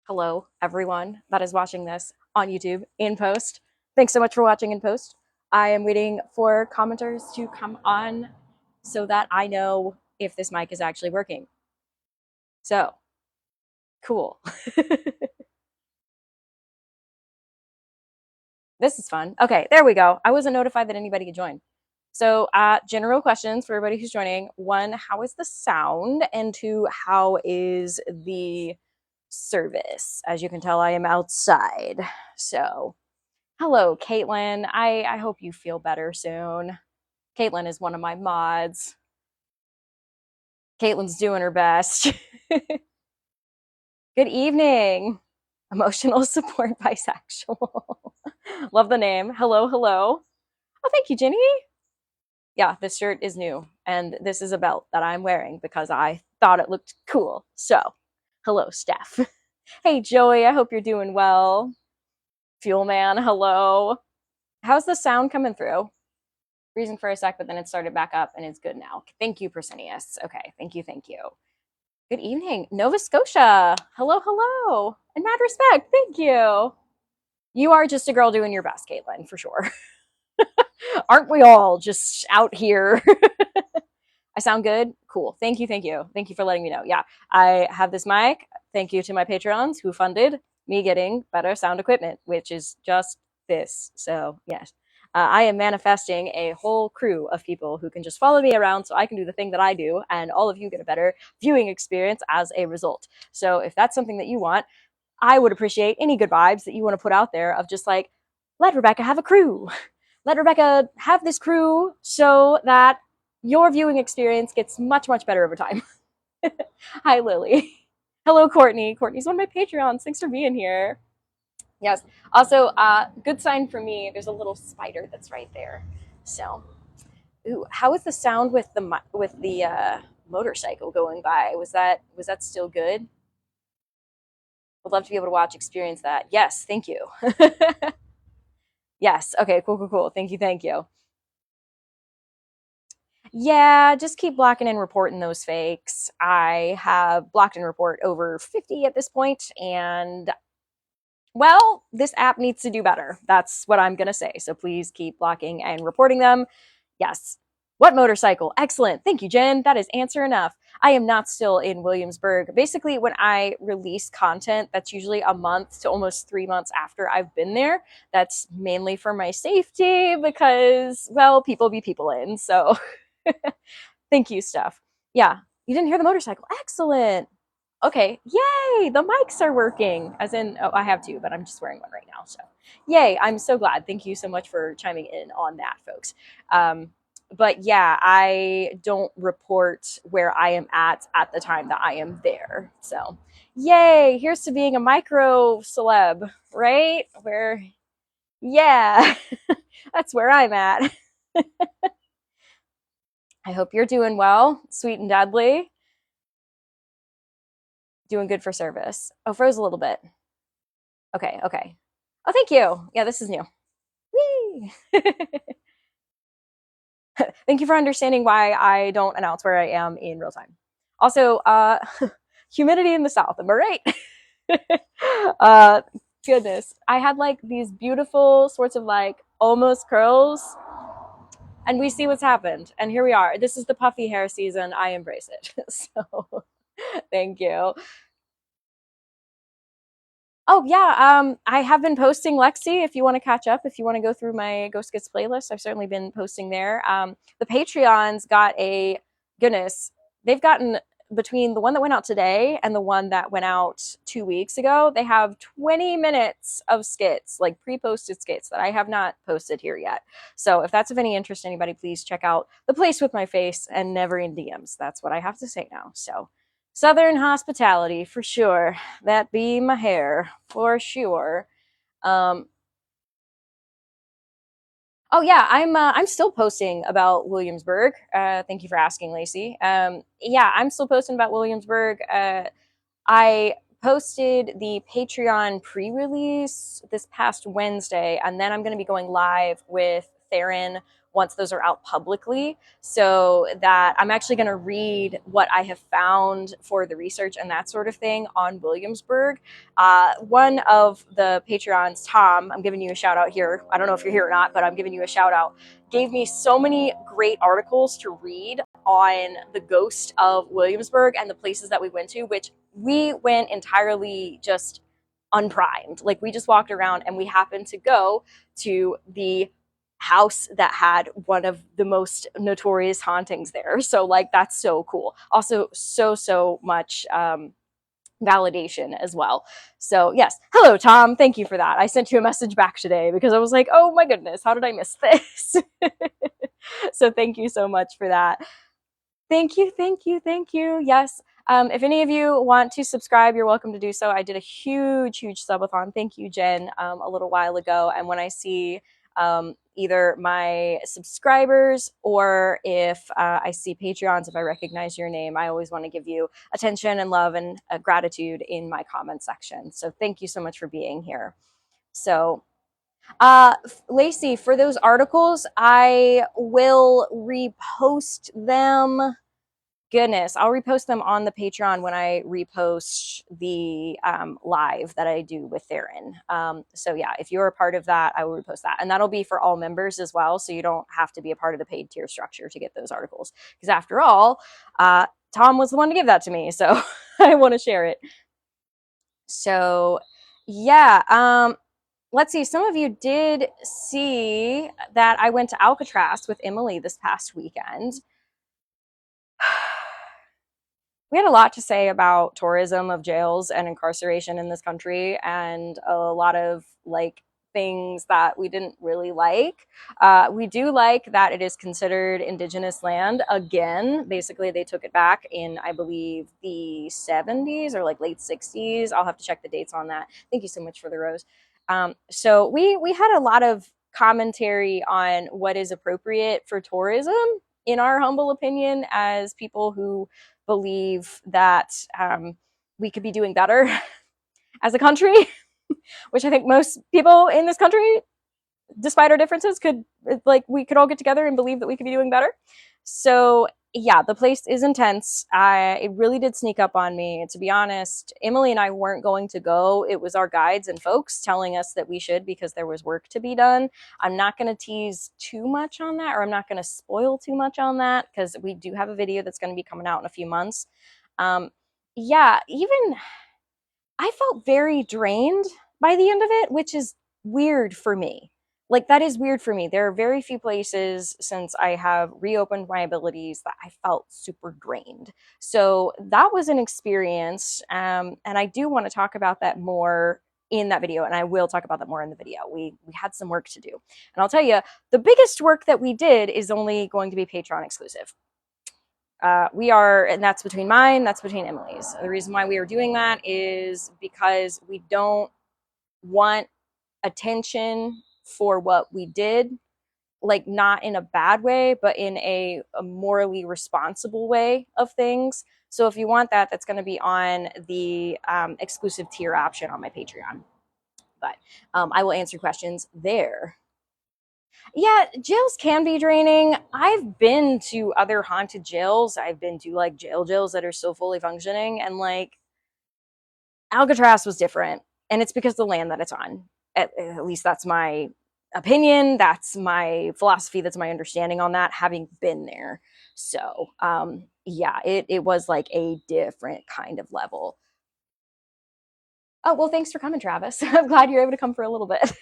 Hello, everyone that is watching this on YouTube in post. Thanks so much for watching in post. I am waiting for commenters to come on so that I know if this mic is actually working. So, cool. This is fun. Okay, there we go. I wasn't notified that anybody had joined. So, general questions for everybody who's joining. One, how is the sound? And two, how is the service? As you can tell, I am outside. So, hello, Caitlin. I hope you feel better soon. Caitlin is one of my mods. Caitlin's doing her best. Good evening. Emotional support bisexual. Love the name. Hello, hello. Oh, thank you, Jenny. Yeah, this shirt is new, and this is a belt that I'm wearing because I thought it looked cool. So, hello, Steph. Hey, Joey, I hope you're doing well. Fuel Man, hello. How's the sound coming through? Freezing for a sec, but then it started back up and it's good now. Thank you, Persinius. Okay, thank you, thank you. Good evening, Nova Scotia. Hello, hello. And mad respect, thank you. You are just a girl doing your best, Caitlin, for sure. Aren't we all just out here? I sound good? Cool. Thank you, thank you. Thank you for letting me know. Yeah, I have this mic. Thank you to my Patreons who funded me getting better sound equipment, which is just this. So, yes. I am manifesting a whole crew of people who can just follow me around so I can do the thing that I do, and all of you get a better viewing experience as a result. So, if that's something that you want, I would appreciate any good vibes that you want to put out there of just like, let Rebekah have a crew. Let Rebekah have this crew so that your viewing experience gets much, much better over time. Hi, Lily. Hello, Courtney. Courtney's one of my Patreons. Thanks for being here. Yes. Also, good sign for me. There's a little spider that's right there. So, ooh, how was the sound with the motorcycle going by? Was that still good? Would love to be able to experience that. Yes, thank you. Yes. Okay. Cool. Cool. Cool. Thank you. Thank you. Yeah, just keep blocking and reporting those fakes. I have blocked and report over 50 at this point, and well, this app needs to do better. That's what I'm going to say. So please keep blocking and reporting them. Yes. What motorcycle? Excellent. Thank you, Jen. That is answer enough. I am not still in Williamsburg. Basically, when I release content, that's usually a month to almost 3 months after I've been there. That's mainly for my safety because, well, people be people in. So thank you, Steph. Yeah. You didn't hear the motorcycle. Excellent. Okay. Yay. The mics are working. As in, oh, I have two, but I'm just wearing one right now. So, yay. I'm so glad. Thank you so much for chiming in on that, folks. But yeah, I don't report where I am at the time that I am there. So, yay. Here's to being a micro celeb, right? Yeah, that's where I'm at. I hope you're doing well, sweet and deadly. Doing good for service. Oh, froze a little bit. Okay, okay. Oh, thank you. Yeah, this is new. Whee! Thank you for understanding why I don't announce where I am in real time. Also, humidity in the south, am I right? Goodness. I had like these beautiful sorts of like almost curls, and we see what's happened. And here we are. This is the puffy hair season. I embrace it. So thank you. Oh yeah, I have been posting Lexi. If you want to catch up, if you want to go through my Ghost Skits playlist, I've certainly been posting there. The Patreons got a goodness. They've gotten between the one that went out today and the one that went out 2 weeks ago. They have 20 minutes of skits, like pre-posted skits that I have not posted here yet. So if that's of any interest to anybody, please check out the place with my face and never in DMs. That's what I have to say now. So. Southern hospitality, for sure. That be my hair, for sure. Oh yeah, I'm still posting about Williamsburg. Thank you for asking, Lacey. Yeah, I'm still posting about Williamsburg. I posted the Patreon pre-release this past Wednesday, and then I'm going to be going live with Theron once those are out publicly, so that I'm actually going to read what I have found for the research and that sort of thing on Williamsburg. One of the Patreons, Tom, I'm giving you a shout out here. I don't know if you're here or not, but I'm giving you a shout out, gave me so many great articles to read on the ghost of Williamsburg and the places that we went to, which we went entirely just unprimed. Like, we just walked around and we happened to go to the house that had one of the most notorious hauntings there. So like, that's so cool. Also so much validation as well. So yes, hello Tom, thank you for that. I sent you a message back today because I was like, oh my goodness, how did I miss this? So thank you so much for that. Thank you. Yes. If any of you want to subscribe, you're welcome to do so. I did a huge subathon. Thank you, Jen, a little while ago. And when I see either my subscribers or if I see Patreons, if I recognize your name, I always want to give you attention and love and gratitude in my comment section. So thank you so much for being here. So Lacey, for those articles, I will repost them. Goodness, I'll repost them on the Patreon when I repost the live that I do with Theron. So yeah, if you're a part of that, I will repost that. And that'll be for all members as well. So you don't have to be a part of the paid tier structure to get those articles. Because after all, Tom was the one to give that to me. So I want to share it. So yeah, let's see. Some of you did see that I went to Alcatraz with Emily this past weekend. We had a lot to say about tourism of jails and incarceration in this country, and a lot of like things that we didn't really like. We do like that it is considered indigenous land again. Basically, they took it back in, I believe, the 70s or like late 60s. I'll have to check the dates on that. Thank you so much for the rose. So we had a lot of commentary on what is appropriate for tourism, in our humble opinion, as people who believe that we could be doing better as a country, which I think most people in this country, despite our differences, we could all get together and believe that we could be doing better. So yeah, the place is intense. It really did sneak up on me. To be honest, Emily and I weren't going to go. It was our guides and folks telling us that we should because there was work to be done. I'm not going to tease too much on that, or I'm not going to spoil too much on that, because we do have a video that's going to be coming out in a few months. Yeah, even I felt very drained by the end of it, which is weird for me. Like, that is weird for me. There are very few places since I have reopened my abilities that I felt super drained. So that was an experience. And I do want to talk about that more in that video. And I will talk about that more in the video. We had some work to do. And I'll tell you, the biggest work that we did is only going to be Patreon exclusive. And that's between Emily's. The reason why we are doing that is because we don't want attention for what we did, like not in a bad way, but in a morally responsible way of things. So if you want that, that's going to be on the exclusive tier option on my Patreon. But I will answer questions there. Yeah, jails can be draining. I've been to other haunted jails. I've been to like jails that are still fully functioning, and like Alcatraz was different, and it's because of the land that it's on. At least that's my opinion. That's my philosophy. That's my understanding on that, having been there. So yeah, it was like a different kind of level. Oh, well, thanks for coming, Travis. I'm glad you're able to come for a little bit.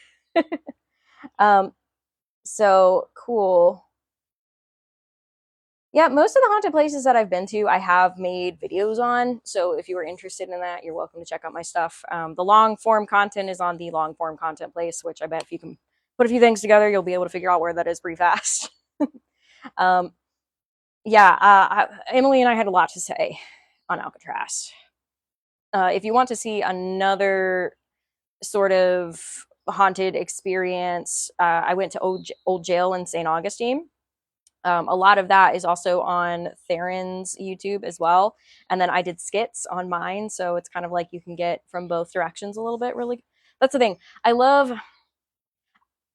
So cool. Yeah, most of the haunted places that I've been to, I have made videos on. So if you are interested in that, you're welcome to check out my stuff. The long form content is on the long form content place, which I bet if you can put a few things together, you'll be able to figure out where that is pretty fast. Yeah, Emily and I had a lot to say on Alcatraz. If you want to see another sort of haunted experience, I went to Old Jail in St. Augustine. A lot of that is also on Theron's YouTube as well. And then I did skits on mine. So it's kind of like you can get from both directions a little bit, really. That's the thing. I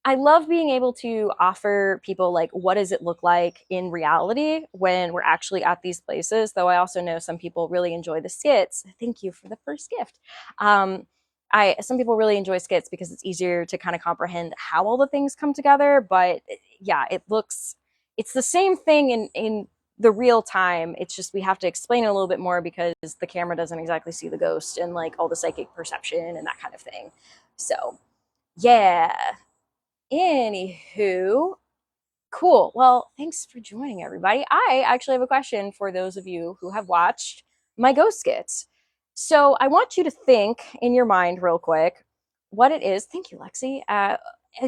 I love being able to offer people like what does it look like in reality when we're actually at these places. Though I also know some people really enjoy the skits. Thank you for the first gift. I some people really enjoy skits because it's easier to kind of comprehend how all the things come together. But yeah, it's the same thing in the real time. It's just we have to explain it a little bit more because the camera doesn't exactly see the ghost and like all the psychic perception and that kind of thing. So yeah. Anywho, cool. Well, thanks for joining, everybody. I actually have a question for those of you who have watched my ghost skits. So I want you to think in your mind real quick what it is. Thank you, Lexi. A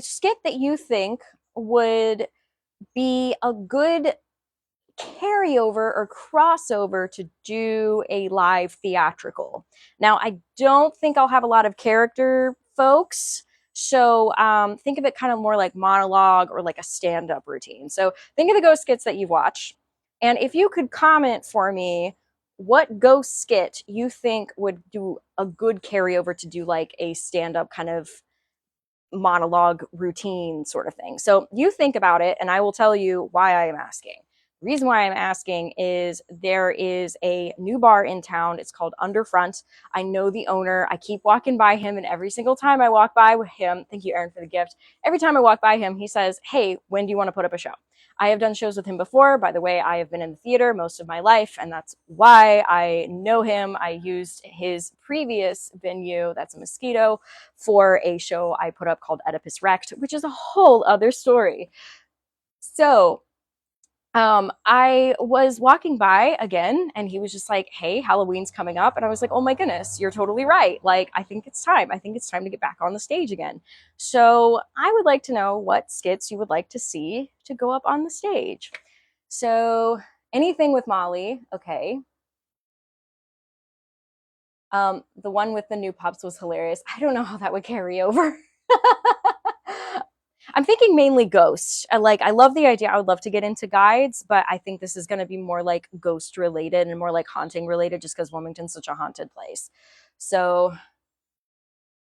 skit that you think would be a good carryover or crossover to do a live theatrical. Now, I don't think I'll have a lot of character folks. So think of it kind of more like monologue or like a stand-up routine. So think of the ghost skits that you've watched. And if you could comment for me what ghost skit you think would do a good carryover to do like a stand-up kind of monologue routine sort of thing. So you think about it and I will tell you why I am asking. The reason why I'm asking is there is a new bar in town. It's called Underfront. I know the owner. I keep walking by him, and every single time I walk by with him, thank you, Aaron, for the gift. Every time I walk by him, he says, "Hey, when do you want to put up a show?" I have done shows with him before. By the way, I have been in the theater most of my life, and that's why I know him. I used his previous venue, that's a Mosquito, for a show I put up called Oedipus Rex, which is a whole other story. So I was walking by again and he was just like, "Hey, Halloween's coming up." And I was like, "Oh my goodness, you're totally right. Like, I think it's time. I think it's time to get back on the stage again." So I would like to know what skits you would like to see to go up on the stage. So anything with Molly, okay. The one with the new pups was hilarious. I don't know how that would carry over. I'm thinking mainly ghosts. I love the idea. I would love to get into guides, but I think this is going to be more like ghost related and more like haunting related just because Wilmington's such a haunted place. So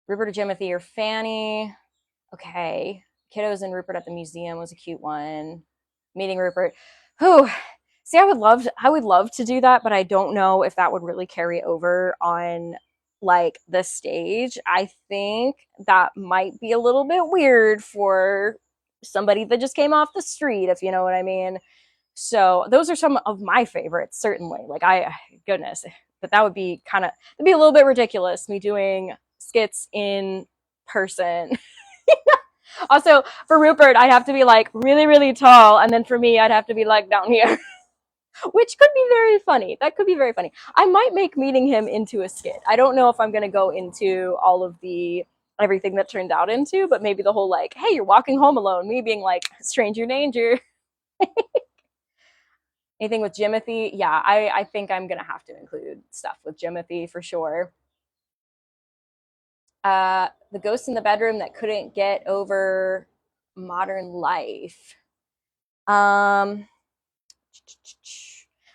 Rupert or Jimothy or Fanny. Okay. Kiddos and Rupert at the museum was a cute one. Meeting Rupert. Whew. See, I would love to do that, but I don't know if that would really carry over on like the stage. I think that might be a little bit weird for somebody that just came off the street, if you know what I mean. So those are some of my favorites, certainly. Like goodness, but that would be it'd be a little bit ridiculous, me doing skits in person. Also, for Rupert, I'd have to be like really, really tall. And then for me, I'd have to be like down here, which could be very funny. That could be very funny. I might make meeting him into a skit. I don't know if I'm going to go into all of the everything that turned out into, but maybe the whole like, "Hey, you're walking home alone." Me being like, "Stranger danger." Anything with Jimothy? Yeah, I think I'm going to have to include stuff with Jimothy for sure. The ghost in the bedroom that couldn't get over modern life. I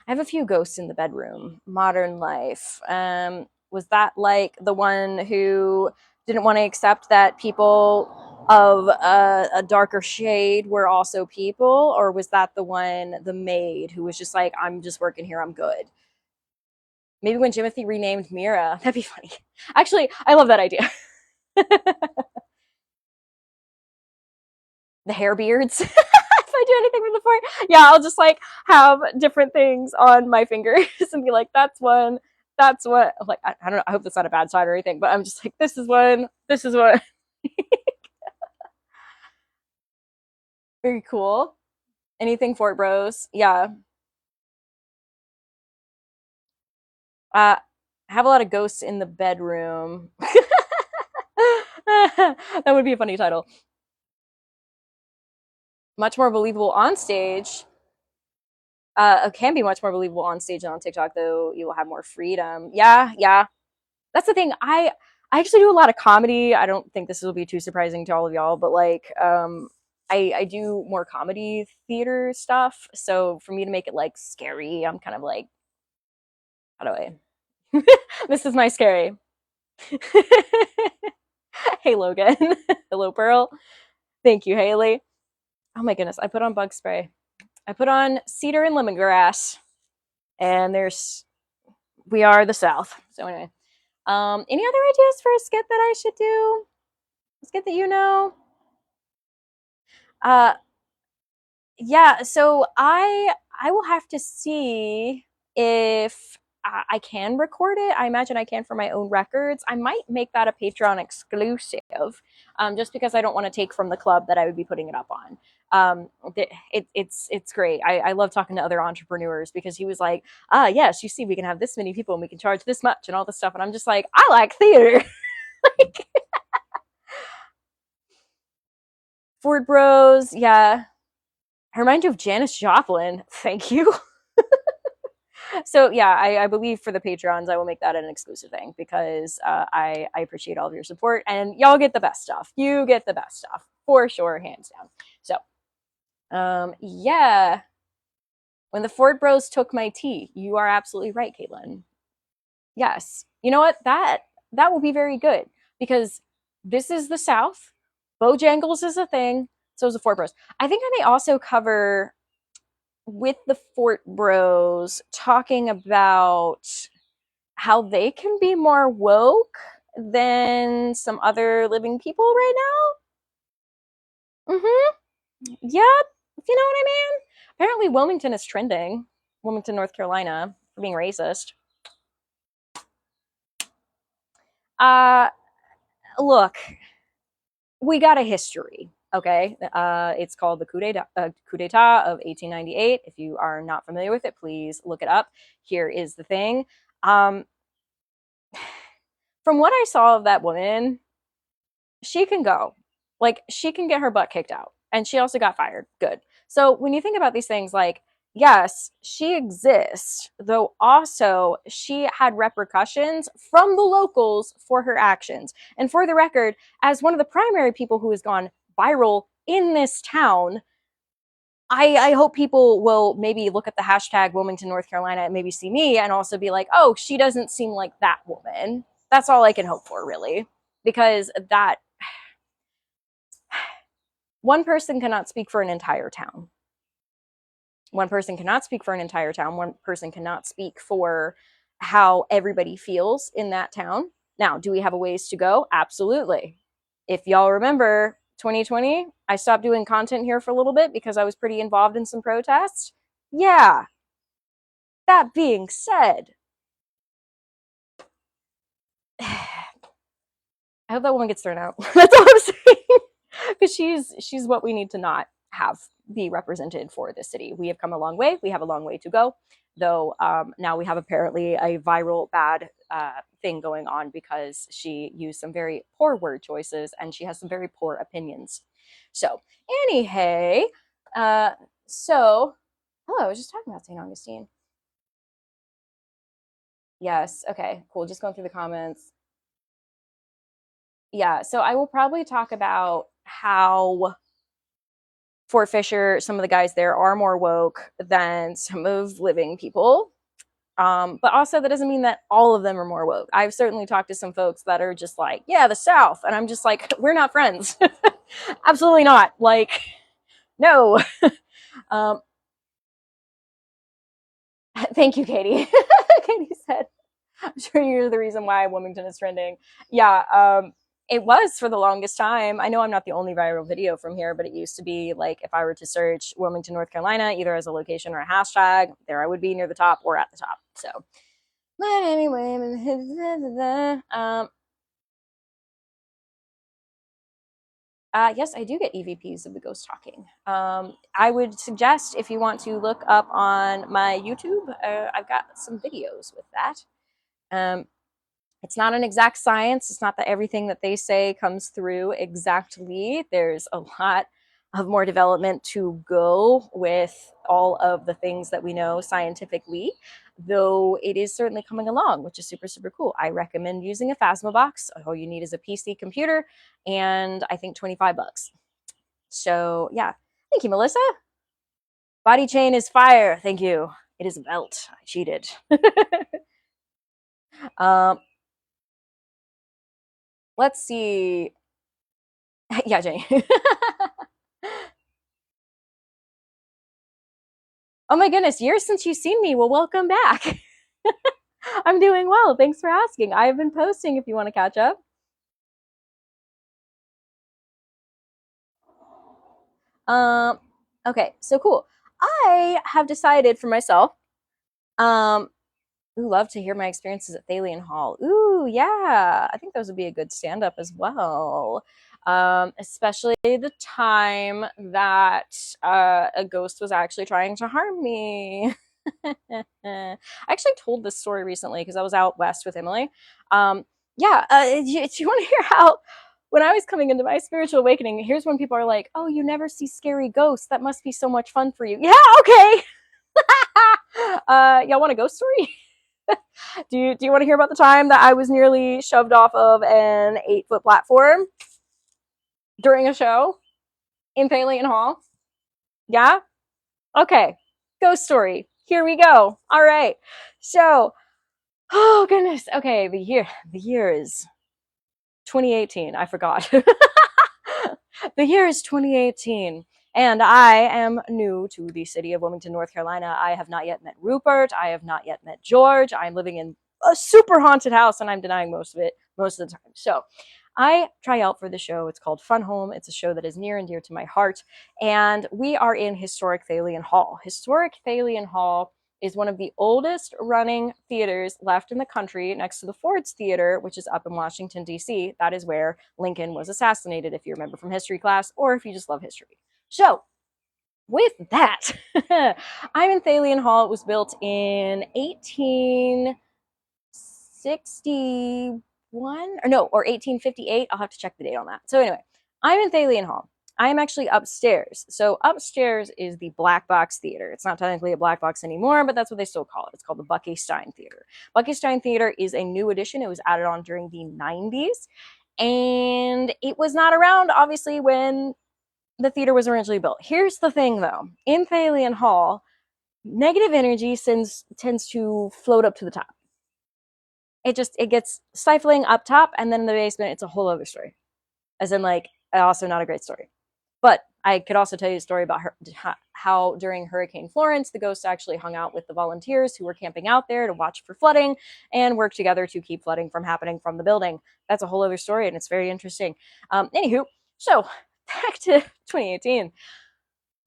have a few ghosts in the bedroom. Modern life. Was that like the one who didn't want to accept that people of a darker shade were also people, or was that the maid who was just like, "I'm just working here, I'm good"? Maybe when Jimothy renamed Mira, that'd be funny. Actually, I love that idea. The hair beards. If I do anything with the fort, yeah, I'll just like have different things on my fingers and be like, "That's one, that's what." I'm like, I don't know. I hope that's not a bad sign or anything, but I'm just like, "This is one, this is one." Very cool. Anything Fort Bros? Yeah. I have a lot of ghosts in the bedroom. That would be a funny title. Much more believable on stage. It can be much more believable on stage than on TikTok, though you will have more freedom. Yeah, yeah. That's the thing. I actually do a lot of comedy. I don't think this will be too surprising to all of y'all, but like I do more comedy theater stuff. So for me to make it like scary, I'm kind of like, how do I this is my scary. Hey Logan. Hello Pearl. Thank you, Haley. Oh my goodness, I put on bug spray. I put on cedar and lemongrass, and we are the South. So anyway, any other ideas for a skit that I should do? A skit that you know? Uh, yeah. So I will have to see if I can record it. I imagine I can for my own records. I might make that a Patreon exclusive, just because I don't want to take from the club that I would be putting it up on. It's great. I love talking to other entrepreneurs because he was like, yes, you see, we can have this many people and we can charge this much and all this stuff. And I'm just like, I like theater. Like, Ford Bros, yeah. I remind you of Janis Joplin. Thank you. So yeah, I believe for the Patreons, I will make that an exclusive thing because I appreciate all of your support and y'all get the best stuff. You get the best stuff for sure, hands down. So, yeah, when the Ford Bros took my tea, you are absolutely right, Caitlin. Yes, you know what? That will be very good because this is the South. Bojangles is a thing. So is the Ford Bros. I think I may also cover with the Fort Bros talking about how they can be more woke than some other living people right now. Yep. You know what I mean? Apparently Wilmington is trending. Wilmington, North Carolina, for being racist. Uh Look, we got a history. Okay, it's called the coup d'état of 1898. If you are not familiar with it, please look it up. Here is the thing. Um, from what I saw of that woman, she can go. Like, she can get her butt kicked out. And she also got fired. Good. So when you think about these things, like, yes, she exists, though also she had repercussions from the locals for her actions. And for the record, as one of the primary people who has gone viral in this town, I hope people will maybe look at the hashtag Wilmington, North Carolina, and maybe see me and also be like, oh, she doesn't seem like that woman. That's all I can hope for, really. Because that one person cannot speak for an entire town. One person cannot speak for an entire town. One person cannot speak for how everybody feels in that town. Now, do we have a ways to go? Absolutely. If y'all remember 2020, I stopped doing content here for a little bit because I was pretty involved in some protests. Yeah. That being said, I hope that woman gets thrown out. That's all I'm saying. Because she's what we need to not have be represented for this city. We have come a long way. We have a long way to go. Though now we have apparently a viral bad thing going on because she used some very poor word choices and she has some very poor opinions. So, anyhow, so, hello, I was just talking about St. Augustine. Yes, okay, cool. Just going through the comments. Yeah, so I will probably talk about how Fort Fisher, some of the guys there are more woke than some of living people. But also that doesn't mean that all of them are more woke. I've certainly talked to some folks that are just like, yeah, the South. And I'm just like, we're not friends. Absolutely not. Like, no. um, Thank you, Katie. Katie said, I'm sure you're the reason why Wilmington is trending. Yeah, it was for the longest time. I know I'm not the only viral video from here, but it used to be like if I were to search Wilmington, North Carolina, either as a location or a hashtag, there I would be near the top or at the top. So, but anyway, yes, I do get EVPs of the ghost talking. I would suggest if you want to look up on my YouTube, I've got some videos with that. It's not an exact science. It's not that everything that they say comes through exactly. There's a lot of more development to go with all of the things that we know scientifically, though it is certainly coming along, which is super, super cool. I recommend using a Phasma box. All you need is a PC computer and I think $25. So yeah, thank you, Melissa. Body chain is fire. Thank you. It is a belt. I cheated. um, let's see. Yeah, Jenny. Oh my goodness, years since you've seen me. Well, welcome back. I'm doing well. Thanks for asking. I've been posting if you want to catch up. Um, okay, so cool. I have decided for myself, um, ooh, love to hear my experiences at Thalian Hall. Ooh, yeah. I think those would be a good stand-up as well. Especially the time that a ghost was actually trying to harm me. I actually told this story recently because I was out west with Emily. Yeah, do you want to hear how when I was coming into my spiritual awakening, here's when people are like, "Oh, you never see scary ghosts. That must be so much fun for you." Yeah, okay. Y'all want a ghost story? Do you want to hear about the time that I was nearly shoved off of an 8-foot platform during a show in Thalian Hall? Yeah? Okay. Ghost story. Here we go. All right. So, oh goodness. Okay, the year is 2018. I forgot. The year is 2018. And I am new to the city of Wilmington, North Carolina. I have not yet met Rupert. I have not yet met George. I'm living in a super haunted house and I'm denying most of it most of the time. So I try out for the show. It's called Fun Home. It's a show that is near and dear to my heart. And we are in historic Thalian Hall. Historic Thalian Hall is one of the oldest running theaters left in the country, next to the Ford's Theater, which is up in Washington, D.C. That is where Lincoln was assassinated, if you remember from history class, or if you just love history. So, with that, I'm in Thalian Hall. It was built in 1861, or 1858. I'll have to check the date on that. So anyway, I'm in Thalian Hall. I am actually upstairs. So upstairs is the Black Box Theater. It's not technically a black box anymore, but that's what they still call it. It's called the Bucky Stein Theater. Bucky Stein Theater is a new addition. It was added on during the 90s. And it was not around, obviously, when the theater was originally built. Here's the thing, though. In Thalian Hall, negative energy tends to float up to the top. It gets stifling up top, and then in the basement, it's a whole other story. As in, like, also not a great story. But I could also tell you a story about how during Hurricane Florence, the ghost actually hung out with the volunteers who were camping out there to watch for flooding and work together to keep flooding from happening from the building. That's a whole other story, and it's very interesting. Anywho, so back to 2018.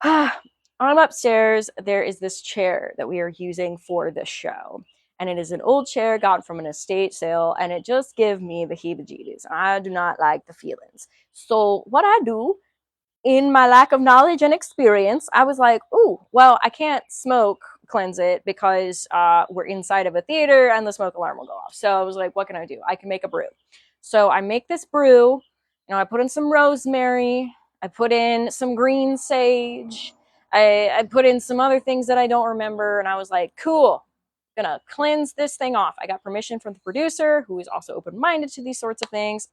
I'm upstairs. There is this chair that we are using for the show. And it is an old chair got from an estate sale, and it just gives me the heebie-jeebies. I do not like the feelings. So what I do, in my lack of knowledge and experience, I was like, ooh, well, I can't smoke cleanse it because we're inside of a theater and the smoke alarm will go off. So I was like, what can I do? I can make a brew. So I make this brew. I put in some rosemary. I put in some green sage. I put in some other things that I don't remember. And I was like, cool. Gonna cleanse this thing off. I got permission from the producer, who is also open-minded to these sorts of things.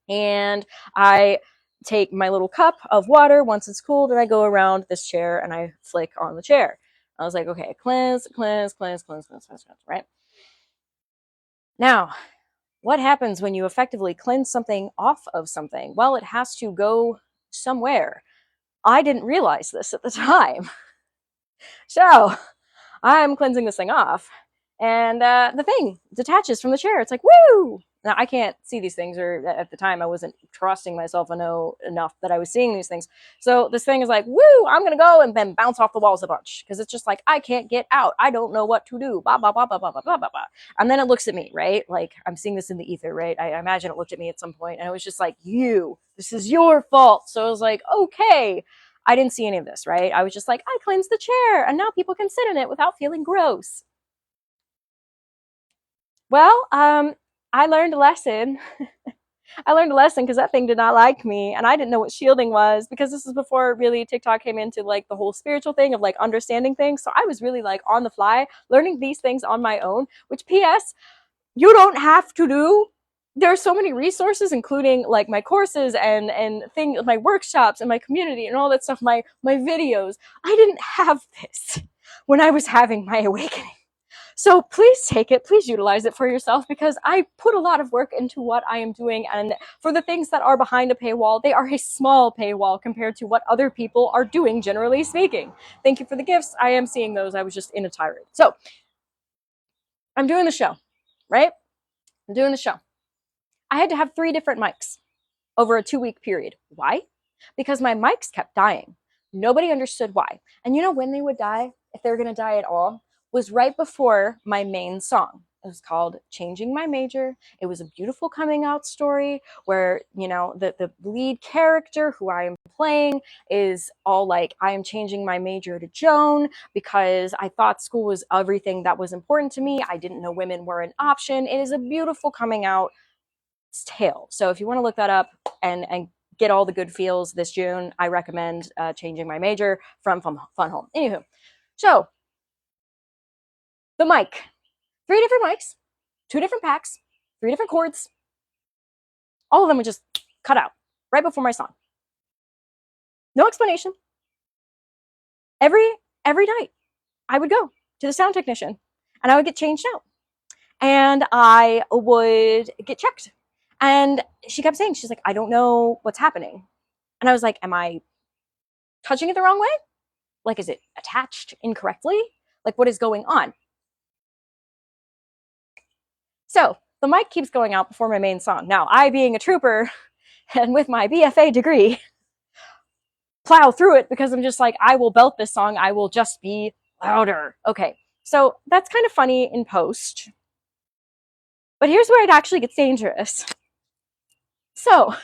And I take my little cup of water once it's cooled, and I go around this chair and I flick on the chair. I was like, okay, cleanse, right? Now, what happens when you effectively cleanse something off of something? Well, it has to go somewhere. I didn't realize this at the time. So I'm cleansing this thing off, and the thing detaches from the chair. It's like, woo! Now, I can't see these things, or at the time I wasn't trusting myself enough that I was seeing these things. So this thing is like, woo, I'm going to go, and then bounce off the walls a bunch. Because it's just like, I can't get out. I don't know what to do. Blah, blah, blah, blah, blah, blah, blah, blah. And then it looks at me, right? Like, I'm seeing this in the ether, right? I imagine it looked at me at some point, and it was just like, this is your fault. So I was like, okay. I didn't see any of this, right? I was just like, I cleansed the chair, and now people can sit in it without feeling gross. Well, I learned a lesson. I learned a lesson because that thing did not like me, and I didn't know what shielding was, because this is before really TikTok came into like the whole spiritual thing of like understanding things. So I was really like on the fly learning these things on my own, which PS, you don't have to do. There are so many resources, including like my courses and my workshops and my community and all that stuff, my videos. I didn't have this when I was having my awakening. So please take it, please utilize it for yourself, because I put a lot of work into what I am doing, and for the things that are behind a paywall, they are a small paywall compared to what other people are doing, generally speaking. Thank you for the gifts. I am seeing those. I was just in a tirade. So I'm doing the show, right? I'm doing the show. I had to have 3 different mics over a 2-week period. Why? Because my mics kept dying. Nobody understood why. And you know when they would die, if they were going to die at all, was right before my main song. It was called Changing My Major. It was a beautiful coming out story where, you know, the lead character who I am playing is all like, I am changing my major to Joan because I thought school was everything that was important to me. I didn't know women were an option. It is a beautiful coming out tale. So if you want to look that up and get all the good feels this June, I recommend Changing My Major from Fun Home. Anywho, so the mic, 3 different mics, 2 different packs, 3 different cords. All of them were just cut out right before my song. No explanation. Every night I would go to the sound technician and I would get changed out and I would get checked. And she kept saying, she's like, I don't know what's happening. And I was like, am I touching it the wrong way? Like, is it attached incorrectly? Like, what is going on? So the mic keeps going out before my main song. Now, I being a trooper and with my BFA degree, plow through it because I'm just like, I will belt this song. I will just be louder. Okay, so that's kind of funny in post. But here's where it actually gets dangerous. So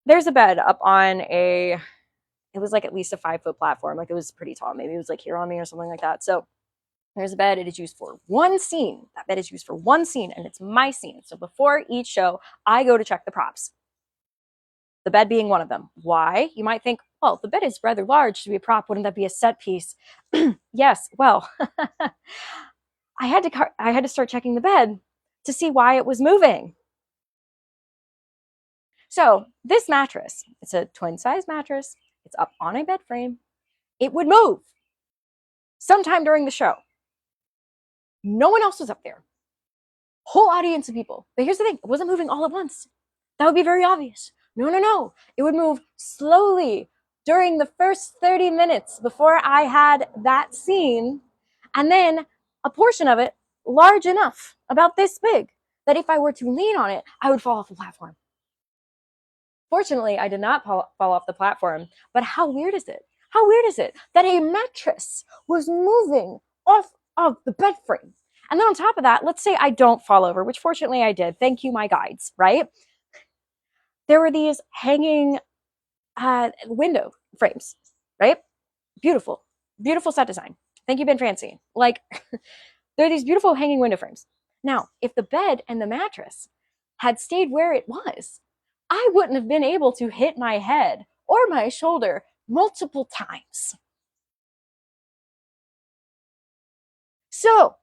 there's a bed up on it was like at least a 5-foot platform. Like it was pretty tall. Maybe it was like here on me or something like that. So there's a bed. It is used for one scene. That bed is used for one scene and it's my scene. So before each show, I go to check the props. The bed being one of them. Why? You might think, well, the bed is rather large to be a prop. Wouldn't that be a set piece? Yes. Well, I had to start checking the bed to see why it was moving. So this mattress, it's a twin size mattress. It's up on a bed frame. It would move sometime during the show. No one else was up there. Whole audience of people. But here's the thing, it wasn't moving all at once. That would be very obvious. No. It would move slowly during the first 30 minutes before I had that scene. And then a portion of it large enough, about this big, that if I were to lean on it, I would fall off the platform. Fortunately, I did not fall off the platform. But how weird is it? How weird is it that a mattress was moving off of the bed frame? And then on top of that, let's say I don't fall over, which fortunately I did. Thank you, my guides, right? There were these hanging window frames, right? Beautiful, beautiful set design. Thank you, Ben Francine. Like, there are these beautiful hanging window frames. Now, if the bed and the mattress had stayed where it was, I wouldn't have been able to hit my head or my shoulder multiple times. So,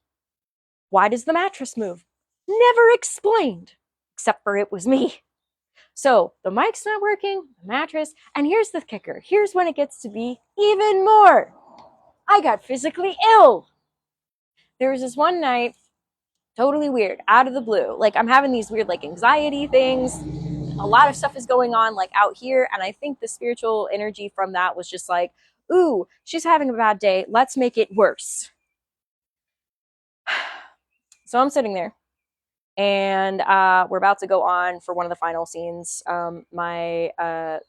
why does the mattress move? Never explained, except for it was me. So the mic's not working, the mattress, and here's the kicker. Here's when it gets to be even more. I got physically ill. There was this one night, totally weird, out of the blue. Like I'm having these weird like anxiety things. A lot of stuff is going on like out here. And I think the spiritual energy from that was just like, ooh, she's having a bad day. Let's make it worse. So I'm sitting there. And we're about to go on for one of the final scenes. My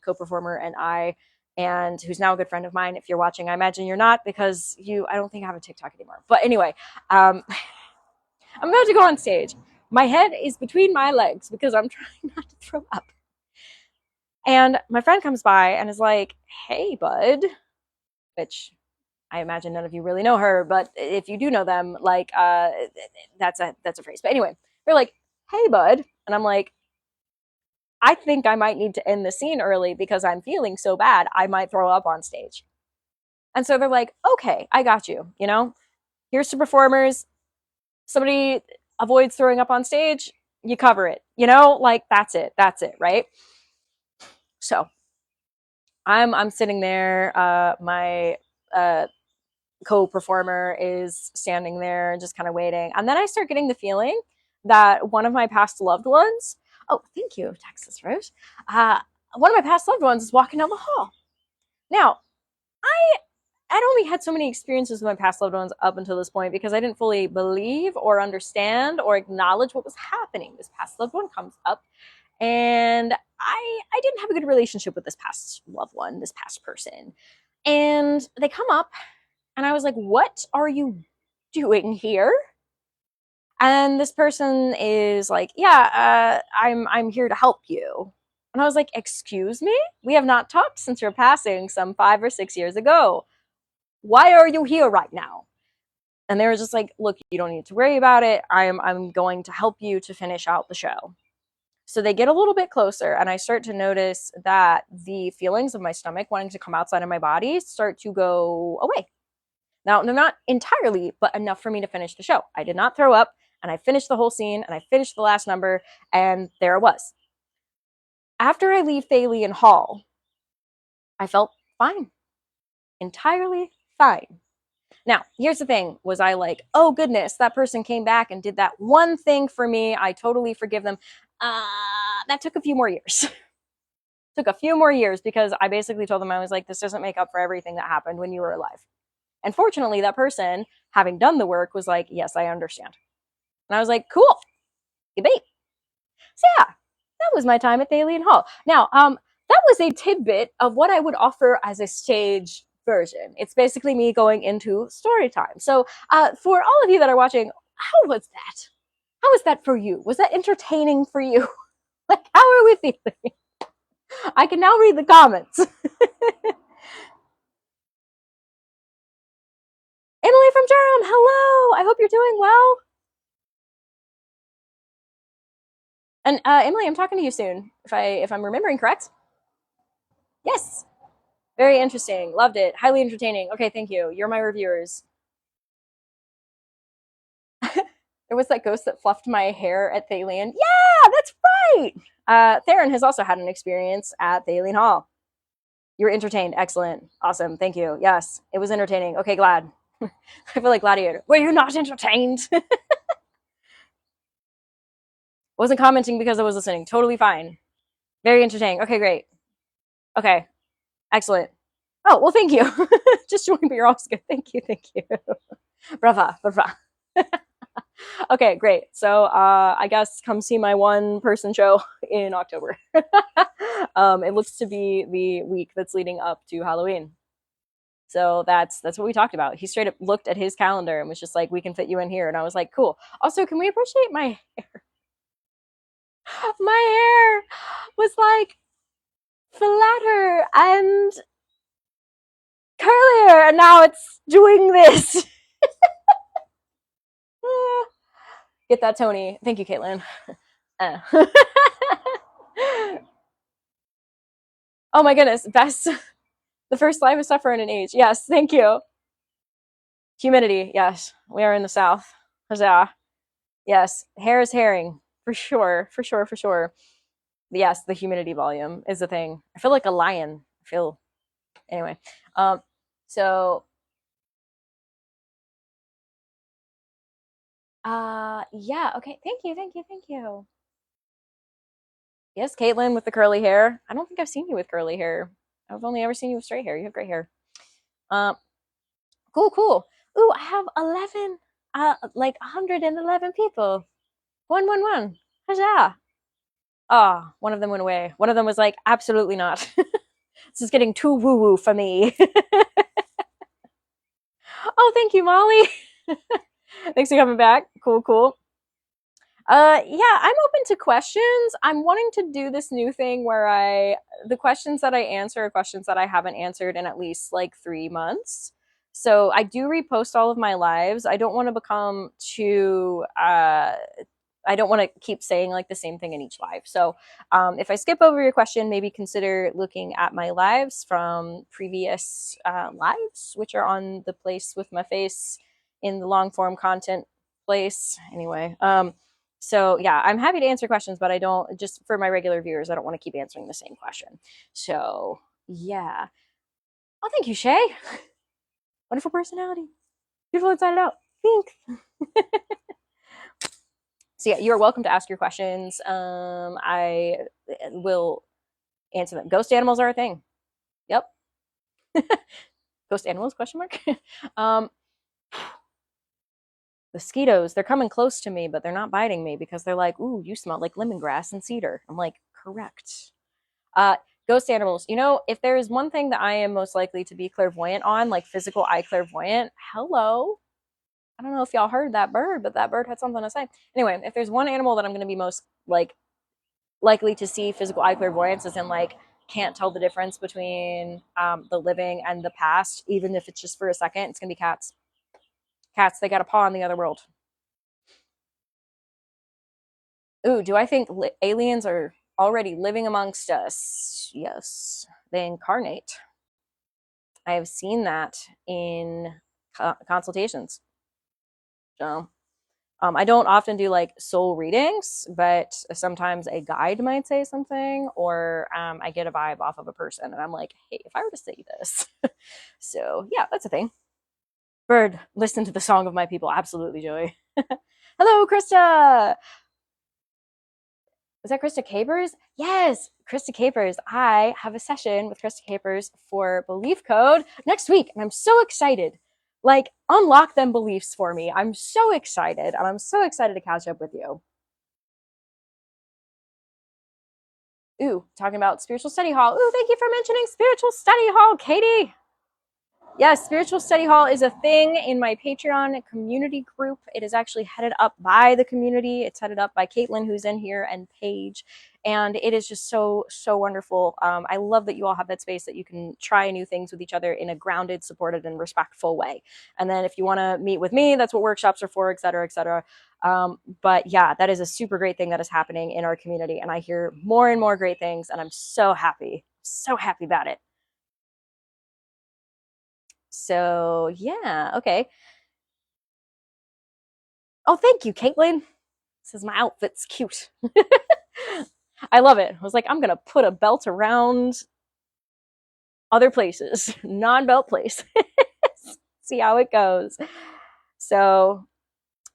co-performer and I, and who's now a good friend of mine. If you're watching, I imagine you're not because I don't think I have a TikTok anymore. But anyway, I'm about to go on stage. My head is between my legs because I'm trying not to throw up. And my friend comes by and is like, hey, bud, which I imagine none of you really know her, but if you do know them, like that's a phrase. But anyway, they're like, hey, bud. And I'm like, I think I might need to end the scene early because I'm feeling so bad. I might throw up on stage. And so they're like, okay, I got you. You know, here's to performers. Somebody avoids throwing up on stage, you cover it. You know, like that's it. That's it. Right. So I'm sitting there. My co-performer is standing there just kind of waiting. And then I start getting the feeling that one of my past loved ones, oh, thank you, Texas Rose. One of my past loved ones is walking down the hall. Now, I'd only had so many experiences with my past loved ones up until this point because I didn't fully believe or understand or acknowledge what was happening. This past loved one comes up, and I didn't have a good relationship with this past loved one, this past person. And they come up, and I was like, what are you doing here? And this person is like, yeah, I'm here to help you. And I was like, excuse me? We have not talked since your passing some 5 or 6 years ago. Why are you here right now? And they were just like, look, you don't need to worry about it. I'm going to help you to finish out the show. So they get a little bit closer, and I start to notice that the feelings of my stomach wanting to come outside of my body start to go away. Now, they're not entirely, but enough for me to finish the show. I did not throw up, and I finished the whole scene, and I finished the last number, and there it was. After I leave Thalian Hall, I felt fine. Entirely fine. Now, here's the thing. Was I like, oh goodness, that person came back and did that one thing for me, I totally forgive them? That took a few more years. Took a few more years because I basically told them, I was like, this doesn't make up for everything that happened when you were alive. And fortunately, that person, having done the work, was like, yes, I understand. And I was like, cool, you bait. So yeah, that was my time at Thalian Hall. Now, that was a tidbit of what I would offer as a stage version. It's basically me going into story time. So for all of you that are watching, how was that? How was that for you? Was that entertaining for you? Like, how are we feeling? I can now read the comments. Emily from Durham, hello. I hope you're doing well. And Emily, I'm talking to you soon, if I'm remembering correct. Yes. Very interesting. Loved it. Highly entertaining. Okay, thank you. You're my reviewers. There was that ghost that fluffed my hair at Thalian. Yeah, that's right. Theron has also had an experience at Thalian Hall. You were entertained. Excellent. Awesome. Thank you. Yes, it was entertaining. Okay, glad. I feel like Gladiator. Were you not entertained? Wasn't commenting because I was listening. Totally fine. Very entertaining. Okay, great. Okay, excellent. Oh, well, thank you. Just joined, but you're always good. Thank you. Thank you. Brava. Brava. Okay, great. So I guess come see my one-person show in October. It looks to be the week that's leading up to Halloween. So that's what we talked about. He straight up looked at his calendar and was just like, we can fit you in here. And I was like, cool. Also, can we appreciate my hair? My hair was like flatter and curlier, and now it's doing this. Get that, Tony. Thank you, Caitlin. Oh my goodness, best. The first live is tougher in an age. Yes, thank you. Humidity, yes. We are in the South. Huzzah. Yes, hair is herring. For sure, for sure, for sure. Yes, the humidity volume is a thing. I feel like a lion. Anyway. So yeah, okay. Thank you. Yes, Caitlin with the curly hair. I don't think I've seen you with curly hair. I've only ever seen you with straight hair. You have great hair. Cool. Ooh, I have 11, like 111 people. 111. Huzzah. Oh, one of them went away. One of them was like, absolutely not. This is getting too woo-woo for me. Oh, thank you, Molly. Thanks for coming back. Cool. Yeah, I'm open to questions. I'm wanting to do this new thing where the questions that I answer are questions that I haven't answered in at least like 3 months. So I do repost all of my lives. I don't want to become too, I don't want to keep saying like the same thing in each live. So if I skip over your question, maybe consider looking at my lives from previous lives, which are on the place with my face in the long form content place. Anyway, so yeah, I'm happy to answer questions, but I don't, just for my regular viewers, I don't want to keep answering the same question. So yeah. Oh, thank you, Shay. Wonderful personality. Beautiful inside and out. Thanks. So yeah, you're welcome to ask your questions. I will answer them. Ghost animals are a thing. Yep. Ghost animals? Question mark. The mosquitoes, they're coming close to me, but they're not biting me because they're like, ooh, you smell like lemongrass and cedar. I'm like, correct. Uh, Ghost animals. You know, if there is one thing that I am most likely to be clairvoyant on, like physical eye clairvoyant, hello. I don't know if y'all heard that bird, but that bird had something to say. Anyway, if there's one animal that I'm going to be most like likely to see physical eye clairvoyance, as in like can't tell the difference between the living and the past, even if it's just for a second, it's going to be cats. Cats, they got a paw in the other world. Ooh, do I think aliens are already living amongst us? Yes, they incarnate. I have seen that in consultations. So, I don't often do like soul readings, but sometimes a guide might say something, or I get a vibe off of a person, and I'm like, hey, if I were to say this. So, yeah, that's a thing. Bird, listen to the song of my people. Absolutely, Joey. Hello, Krista. Was that Krista Capers? Yes, Krista Capers. I have a session with Krista Capers for Belief Code next week, and I'm so excited. Like, unlock them beliefs for me. I'm so excited, and I'm so excited to catch up with you. Ooh, talking about Spiritual Study Hall. Ooh, thank you for mentioning Spiritual Study Hall, Katie. Yes, Spiritual Study Hall is a thing in my Patreon community group. It is actually headed up by the community. It's headed up by Caitlin, who's in here, and Paige. And it is just so, so wonderful. I love that you all have that space that you can try new things with each other in a grounded, supported, and respectful way. And then if you want to meet with me, that's what workshops are for, et cetera, et cetera. But yeah, that is a super great thing that is happening in our community. And I hear more and more great things, and I'm so happy about it. So yeah, okay. Oh, thank you, Caitlin. Says my outfit's cute. I love it. I was like, I'm gonna put a belt around other places, non-belt places. See how it goes. So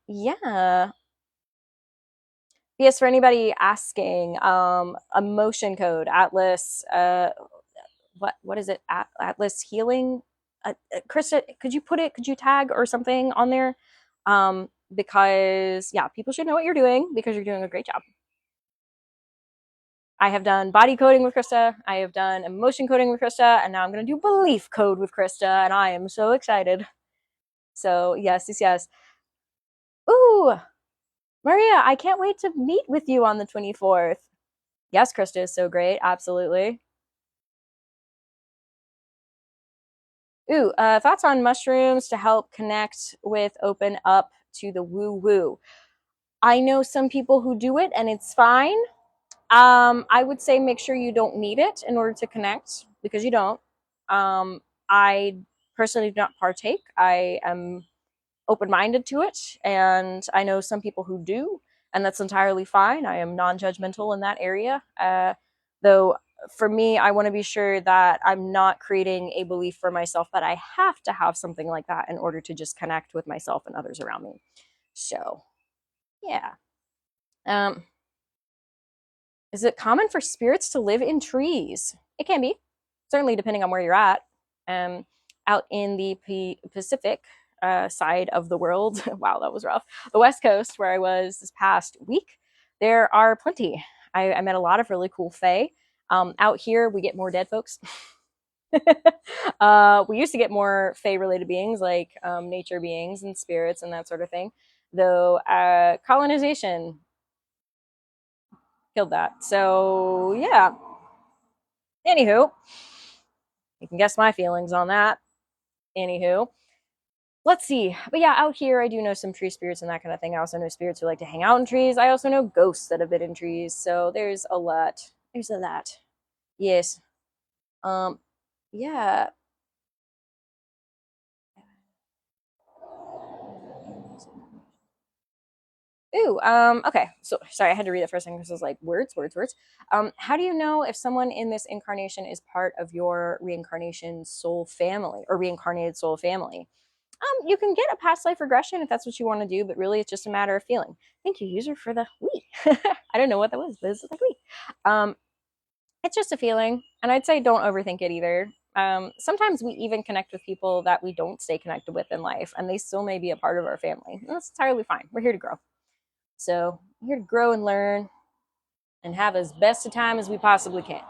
yeah. Yes, for anybody asking, emotion code, Atlas, what is it? Atlas healing. Krista, could you tag or something on there? Because yeah, people should know what you're doing because you're doing a great job. I have done body coding with Krista. I have done emotion coding with Krista, and now I'm going to do belief code with Krista, and I am so excited. So yes, yes, yes. Ooh, Maria, I can't wait to meet with you on the 24th. Yes, Krista is so great. Absolutely. Ooh, thoughts on mushrooms to help connect with, open up to the woo woo. I know some people who do it and it's fine. I would say make sure you don't need it in order to connect because you don't. I personally do not partake. I am open minded to it, and I know some people who do, and that's entirely fine. I am non judgmental in that area. Though for me, I want to be sure that I'm not creating a belief for myself that I have to have something like that in order to just connect with myself and others around me. So, yeah. Um, is it common for spirits to live in trees? It can be, certainly depending on where you're at. Um, Out in the Pacific side of the world, wow, that was rough. The West Coast, where I was this past week, there are plenty. I met a lot of really cool fae. Out here, we get more dead folks. We used to get more fae-related beings, like nature beings and spirits and that sort of thing. Though colonization killed that. So yeah. Anywho, you can guess my feelings on that. Anywho, let's see. But yeah, out here I do know some tree spirits and that kind of thing. I also know spirits who like to hang out in trees. I also know ghosts that have been in trees. So there's a lot. There's a lot. Yes. Um. Yeah. Ooh, okay. So sorry, I had to read it for a second because I was like, words, words, words. How do you know if someone in this incarnation is part of your reincarnation soul family or reincarnated soul family? You can get a past life regression if that's what you want to do, but really it's just a matter of feeling. Thank you, user, for the we. I don't know what that was, but it's like we. Um, it's just a feeling, and I'd say don't overthink it either. Sometimes we even connect with people that we don't stay connected with in life, and they still may be a part of our family. And that's entirely fine. We're here to grow. So we're here to grow and learn and have as best a time as we possibly can.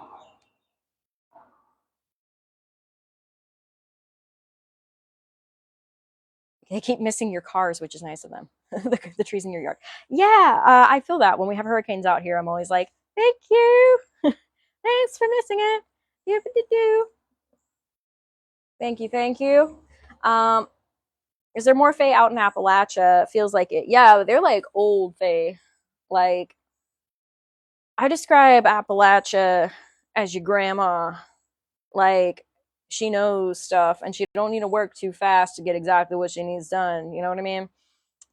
They keep missing your cars, which is nice of them. The trees in your yard. Yeah, I feel that when we have hurricanes out here. I'm always like, thank you. Thanks for missing it. Do. Thank you, thank you. Um, is there more Fae out in Appalachia? Feels like it. Yeah, they're like old Fae. Like, I describe Appalachia as your grandma. Like, she knows stuff and she don't need to work too fast to get exactly what she needs done. You know what I mean?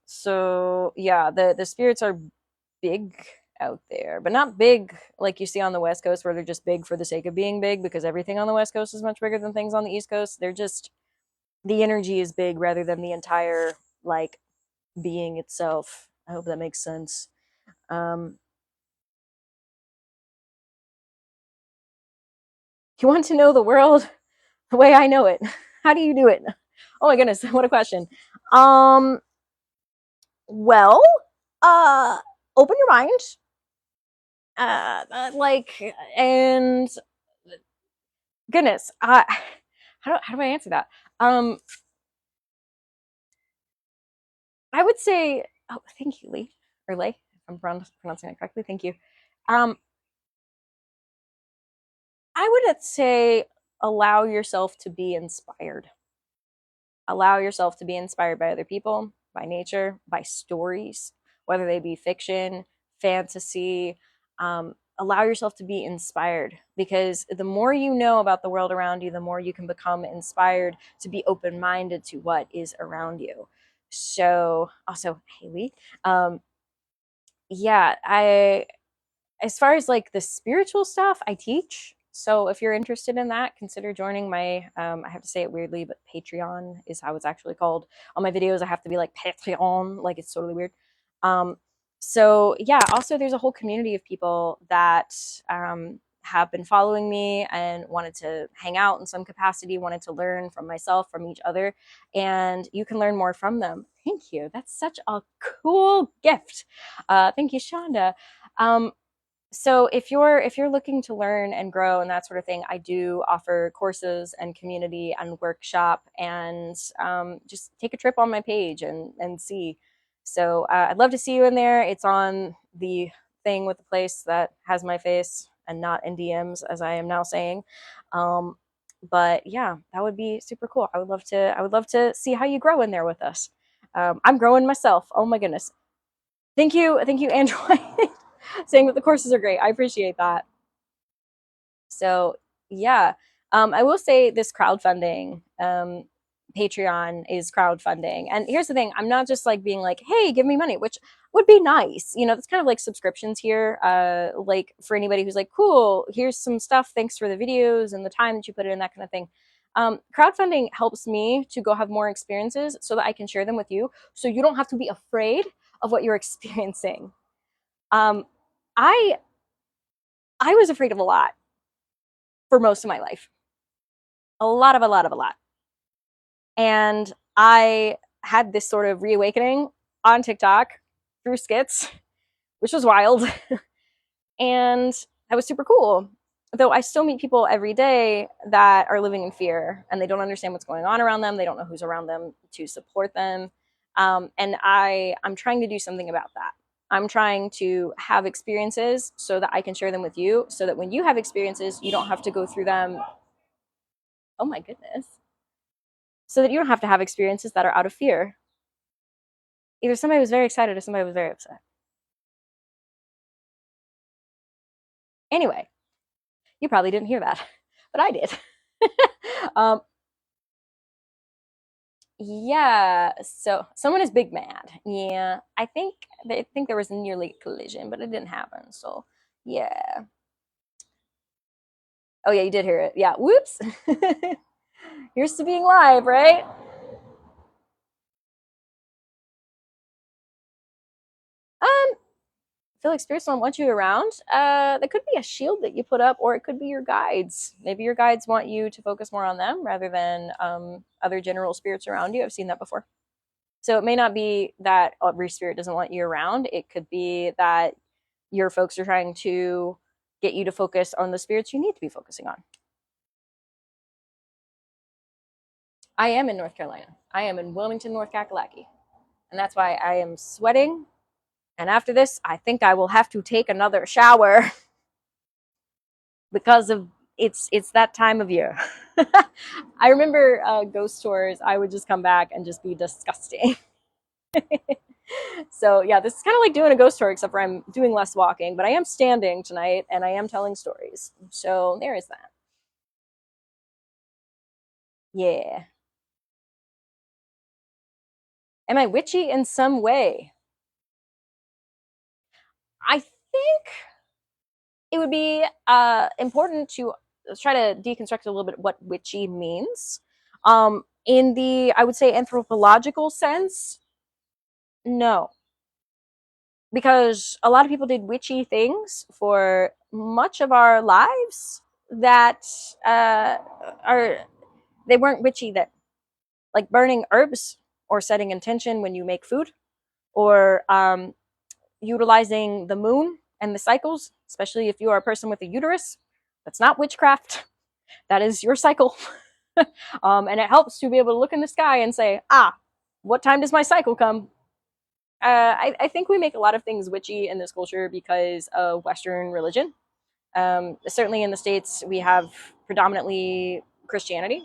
So yeah, the spirits are big out there, but not big like you see on the West Coast where they're just big for the sake of being big, because everything on the West Coast is much bigger than things on the East Coast. They're just, the energy is big rather than the entire like being itself. I hope that makes sense. Um, you want to know the world the way I know it? How do you do it? Oh my goodness, what a question. Um, well, uh, open your mind. Like, and goodness, how do I answer that? Um, I would say, oh, thank you, Lee or Lay, if I'm pronouncing it correctly. Thank you. Um, I would say allow yourself to be inspired. Allow yourself to be inspired by other people, by nature, by stories, whether they be fiction, fantasy. Allow yourself to be inspired, because the more you know about the world around you, the more you can become inspired to be open minded to what is around you. So, also, Haley, yeah, as far as like the spiritual stuff, I teach. So if you're interested in that, consider joining my, I have to say it weirdly, but Patreon is how it's actually called. On my videos, I have to be like Patreon, like it's totally weird. Um, so yeah, also there's a whole community of people that have been following me and wanted to hang out in some capacity, wanted to learn from myself, from each other, and you can learn more from them. Thank you. That's such a cool gift. Thank you, Shonda. Um, so if you're looking to learn and grow and that sort of thing, I do offer courses and community and workshop, and just take a trip on my page and see. So I'd love to see you in there. It's on the thing with the place that has my face and not in DMs, as I am now saying. Um, but yeah, that would be super cool. I would love to see how you grow in there with us. I'm growing myself. Oh my goodness. Thank you, Android, saying that the courses are great. I appreciate that. So yeah, I will say this crowdfunding, Patreon is crowdfunding, and here's the thing: I'm not just like being like, "Hey, give me money," which would be nice. You know, that's kind of like subscriptions here. Like for anybody who's like, "Cool, here's some stuff. Thanks for the videos and the time that you put in, that kind of thing." Crowdfunding helps me to go have more experiences so that I can share them with you, so you don't have to be afraid of what you're experiencing. Um, I I was afraid of a lot for most of my life. A lot. And I had this sort of reawakening on TikTok through skits, which was wild. And that was super cool. Though I still meet people every day that are living in fear and they don't understand what's going on around them. They don't know who's around them to support them. And I'm trying to do something about that. I'm trying to have experiences so that I can share them with you, so that when you have experiences, you don't have to go through them. Oh my goodness. So that you don't have to have experiences that are out of fear. Either somebody was very excited or somebody was very upset. Anyway, you probably didn't hear that, but I did. um, Yeah, so someone is big mad. Yeah, I think there was a nearly collision, but it didn't happen. So yeah. Oh yeah, you did hear it. Yeah. Whoops. Here's to being live, right? I feel like spirits don't want you around. That could be a shield that you put up, or it could be your guides. Maybe your guides want you to focus more on them rather than other general spirits around you. I've seen that before. So it may not be that every spirit doesn't want you around. It could be that your folks are trying to get you to focus on the spirits you need to be focusing on. I am in North Carolina. I am in Wilmington, North Kakalaki. And that's why I am sweating. And after this, I think I will have to take another shower because of it's that time of year. I remember ghost tours. I would just come back and just be disgusting. So yeah, this is kind of like doing a ghost tour, except for I'm doing less walking, but I am standing tonight and I am telling stories. So there is that. Yeah. Am I witchy in some way? I think it would be important to try to deconstruct a little bit what witchy means. In the, I would say, anthropological sense, no. Because a lot of people did witchy things for much of our lives that are, they weren't witchy that, like burning herbs or setting intention when you make food or utilizing the moon and the cycles, especially if you are a person with a uterus. That's not witchcraft. That is your cycle. And it helps to be able to look in the sky and say, ah, what time does my cycle come? I think we make a lot of things witchy in this culture because of Western religion. Certainly in the States, we have predominantly Christianity,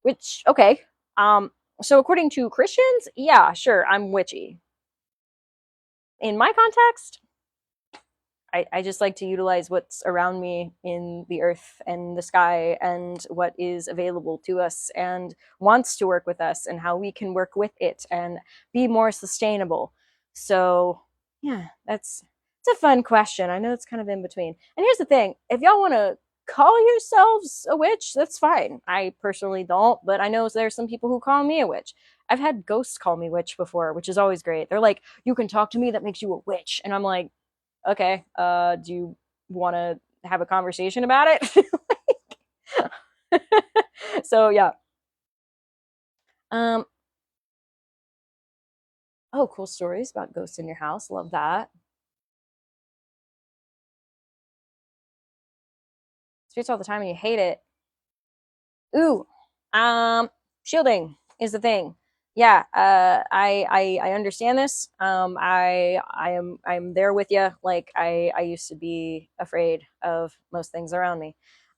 which, okay. So according to Christians, yeah, sure, I'm witchy. In my context, I just like to utilize what's around me in the earth and the sky and what is available to us and wants to work with us and how we can work with it and be more sustainable. So, yeah, that's it's a fun question. I know it's kind of in between. And here's the thing, if y'all want to call yourselves a witch, that's fine. I personally don't, but I know there's some people who call me a witch. I've had ghosts call me witch before, which is always great. They're like, you can talk to me, that makes you a witch. And I'm like, okay, do you want to have a conversation about it? So yeah. Um, oh, cool stories about ghosts in your house. Love that. Spirits all the time and you hate it. Ooh, shielding is the thing. Yeah, I understand this. I'm there with you. Like I used to be afraid of most things around me.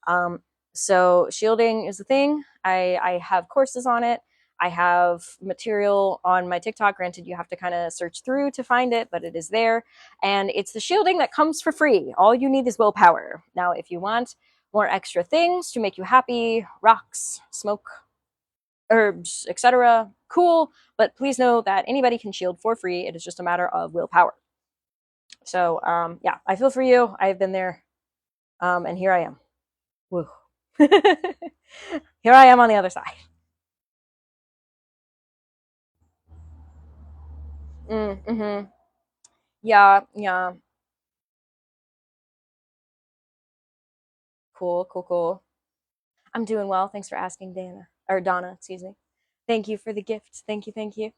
Um, so shielding is the thing. I have courses on it. I have material on my TikTok. Granted, you have to kind of search through to find it, but it is there. And it's the shielding that comes for free. All you need is willpower. Now, if you want more extra things to make you happy, rocks, smoke, herbs, etc. Cool, but please know that anybody can shield for free. It is just a matter of willpower. So yeah, I feel for you. I've been there, and here I am. Woo. Here I am on the other side. Mm-hmm. Yeah, yeah. Cool, cool, cool. I'm doing well. Thanks for asking, Dana or Donna. Excuse me. Thank you for the gift. Thank you, thank you.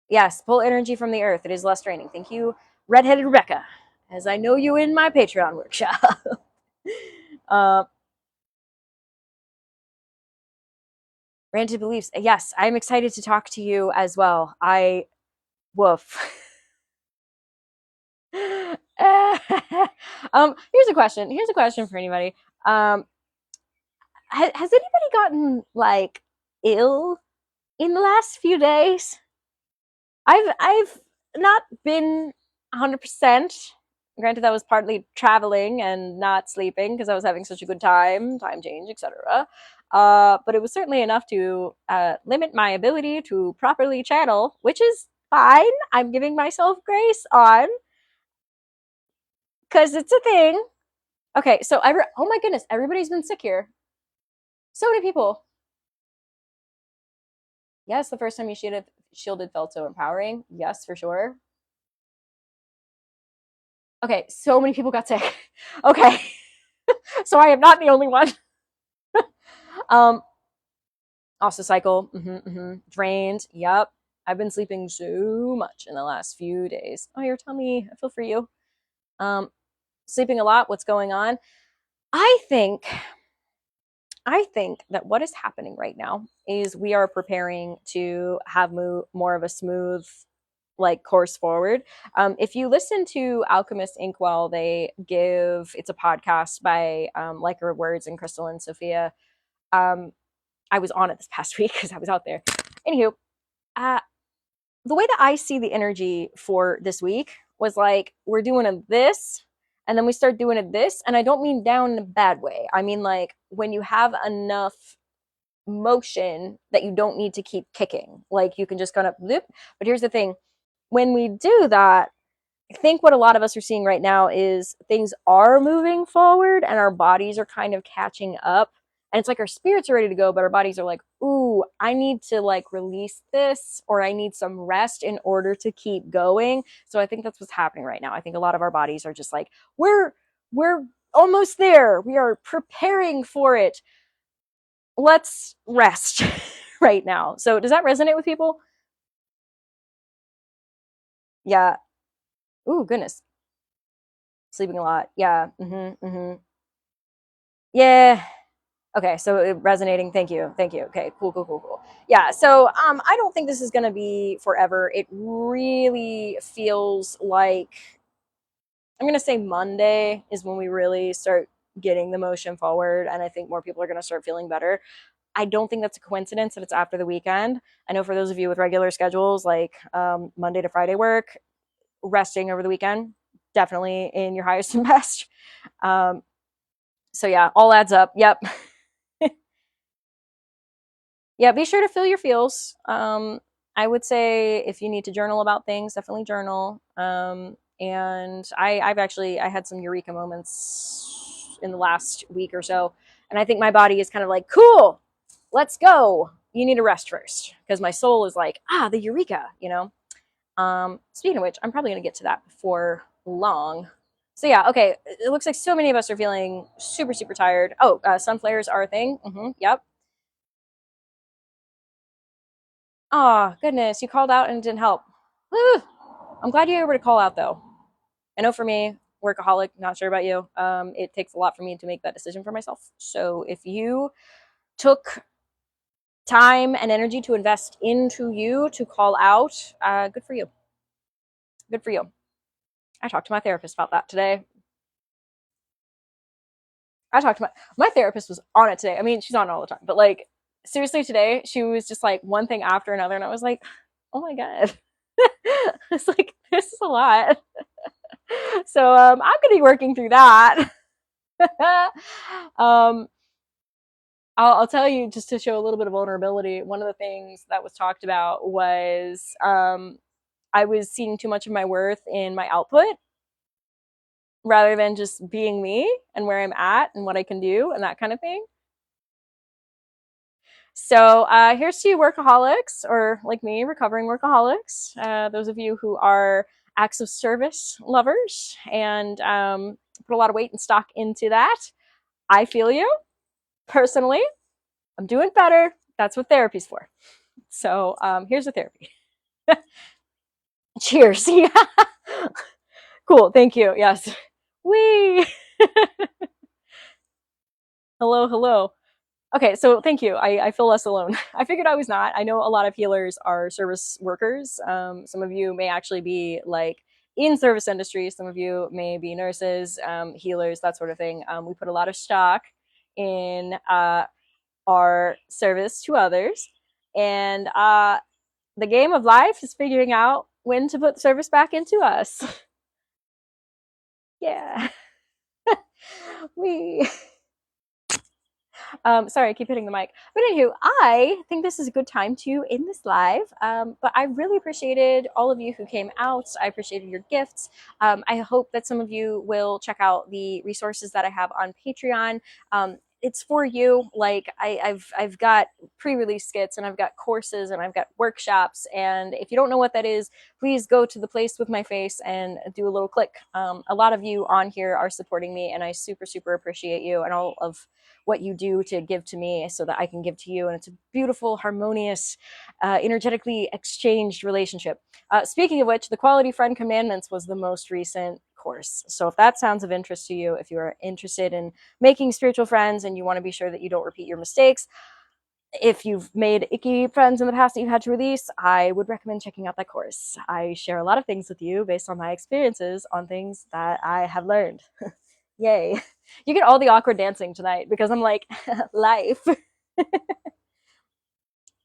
Yes, pull energy from the earth. It is less draining. Thank you, redheaded Rebekah, as I know you in my Patreon workshop. uh, Ranted beliefs. Yes, I'm excited to talk to you as well. Woof. Here's a question. Here's a question for anybody. Um, has anybody gotten like ill in the last few days? I've not been 100%. Granted, that was partly traveling and not sleeping because I was having such a good time change, etc. but it was certainly enough to limit my ability to properly channel, which is fine. I'm giving myself grace on, because it's a thing. Okay, so oh my goodness, everybody's been sick here. So many people. Yes, the first time you shielded felt so empowering. Yes, for sure. Okay, so many people got sick. Okay, so I am not the only one. um, also cycle, drained. Yep, I've been sleeping so much in the last few days. Oh, your tummy. I feel for you. Sleeping a lot. What's going on? I think that what is happening right now is we are preparing to have more of a smooth like course forward. If you listen to Alchemist Inkwell, it's a podcast by Like Her Words and Crystal and Sophia. I was on it this past week because I was out there. Anywho, the way that I see the energy for this week was like, we're doing this, and then we start doing this. And I don't mean down in a bad way. I mean, like, when you have enough motion that you don't need to keep kicking, like you can just kind of loop. But here's the thing. When we do that, I think what a lot of us are seeing right now is things are moving forward and our bodies are kind of catching up. And it's like our spirits are ready to go, but our bodies are like, ooh, I need to like release this, or I need some rest in order to keep going. So I think that's what's happening right now. I think a lot of our bodies are just like, we're almost there. We are preparing for it. Let's rest right now. So does that resonate with people? Yeah. Ooh, goodness. Sleeping a lot. Yeah. Yeah. Okay, so resonating. Thank you. Okay, cool. Yeah, so I don't think this is going to be forever. It really feels like, I'm going to say Monday is when we really start getting the motion forward, and I think more people are going to start feeling better. I don't think that's a coincidence that it's after the weekend. I know for those of you with regular schedules, like Monday to Friday work, resting over the weekend, definitely in your highest and best. So yeah, all adds up. Yep. Yeah, be sure to feel your feels. I would say if you need to journal about things, definitely journal. And I had some eureka moments in the last week or so, and I think my body is kind of like, cool, let's go. You need to rest first, because my soul is like, the eureka, Speaking of which, I'm probably gonna get to that before long. So yeah, okay. It looks like so many of us are feeling super, super tired. Oh, sun flares are a thing. Yep. Oh, goodness, you called out and it didn't help. Whew. I'm glad you were able to call out, though. I know for me, workaholic, not sure about you. It takes a lot for me to make that decision for myself. So if you took time and energy to invest into you to call out, good for you. Good for you. I talked to my therapist about that today. I talked to my therapist was on it today. I mean, she's on it all the time, but like seriously, today she was just like one thing after another, and I was like, oh my god. It's like, this is a lot. So I'm gonna be working through that. um, I'll tell you, just to show a little bit of vulnerability, one of the things that was talked about was I was seeing too much of my worth in my output rather than just being me and where I'm at and what I can do and that kind of thing. So here's to you workaholics, or like me, recovering workaholics. Those of you who are acts of service lovers and put a lot of weight and stock into that. I feel you. Personally, I'm doing better. That's what therapy's for. So here's the therapy. Cheers. Yeah. Cool. Thank you. Yes. Wee. Hello. Okay, so thank you. I feel less alone. I figured I was not. I know a lot of healers are service workers. Some of you may actually be like in service industry. Some of you may be nurses, healers, that sort of thing. We put a lot of stock in our service to others. And the game of life is figuring out when to put service back into us. Yeah. Sorry, I keep hitting the mic. But anywho, I think this is a good time to end this live. But I really appreciated all of you who came out. I appreciated your gifts. I hope that some of you will check out the resources that I have on Patreon. It's for you. Like I've got pre-release skits, and I've got courses, and I've got workshops. And if you don't know what that is, please go to the place with my face and do a little click. A lot of you on here are supporting me, and I super, super appreciate you and all of what you do to give to me so that I can give to you. And it's a beautiful, harmonious, energetically exchanged relationship. Speaking of which, the Quality Friend Commandments was the most recent course. So if that sounds of interest to you, if you're interested in making spiritual friends and you want to be sure that you don't repeat your mistakes, if you've made icky friends in the past that you've had to release, I would recommend checking out that course. I share a lot of things with you based on my experiences on things that I have learned. Yay. You get all the awkward dancing tonight because I'm like, life.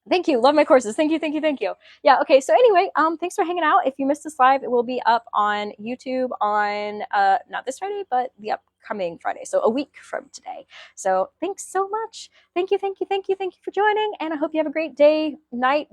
Thank you. Love my courses. Thank you, thank you, thank you. Yeah, okay. So anyway, thanks for hanging out. If you missed this live, it will be up on YouTube on not this Friday, but the upcoming Friday. So a week from today. So thanks so much. Thank you, thank you, thank you, thank you for joining. And I hope you have a great day, night.